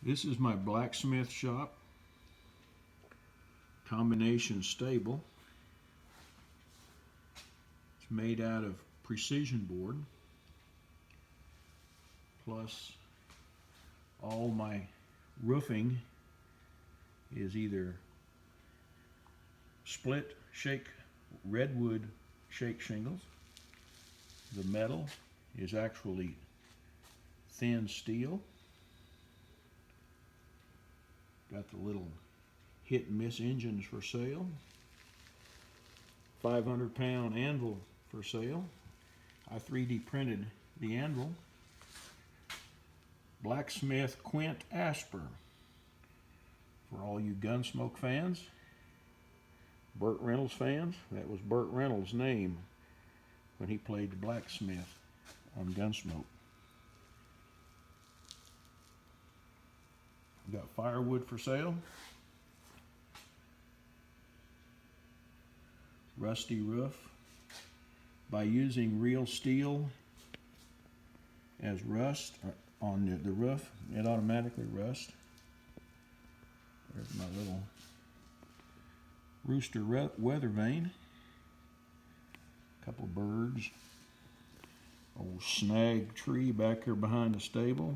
This is my blacksmith shop, combination stable. It's made out of precision board, plus all my roofing is either split shake redwood shake shingles. The metal is actually thin steel. Got the little hit and miss engines for sale. 500-pound anvil for sale. I 3D printed the anvil. Blacksmith Quint Asper. For all you Gunsmoke fans, Burt Reynolds fans, that was Burt Reynolds' name when he played the blacksmith on Gunsmoke. We got firewood for sale. Rusty roof. By using real steel as rust on the roof, it automatically rusts. There's my little rooster weather vane. Couple birds. Old snag tree back here behind the stable.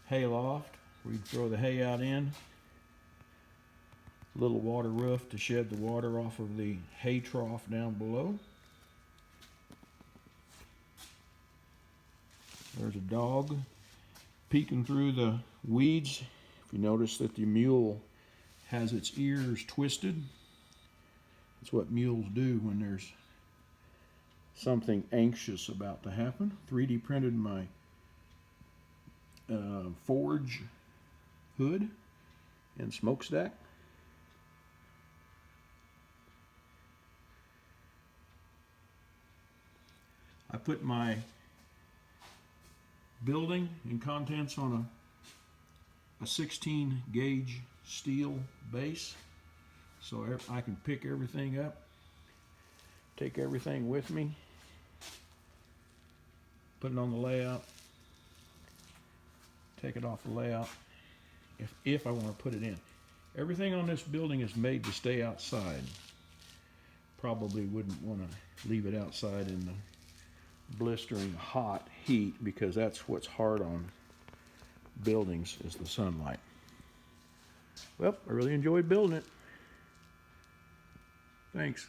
Hay loft, where you throw the hay out in. Little water roof to shed the water off of the hay trough down below. There's a dog peeking through the weeds. If you notice that the mule has its ears twisted, that's what mules do when there's something anxious about to happen. 3D printed my forge hood and smokestack. I put my building and contents on a 16 gauge steel base, so I can pick everything up, take everything with me, put it on the layout, take it off the layout if I want to put it in. Everything on this building is made to stay outside. Probably wouldn't want to leave it outside in the blistering hot heat, because that's what's hard on buildings, is the sunlight. Well, I really enjoyed building it. Thanks.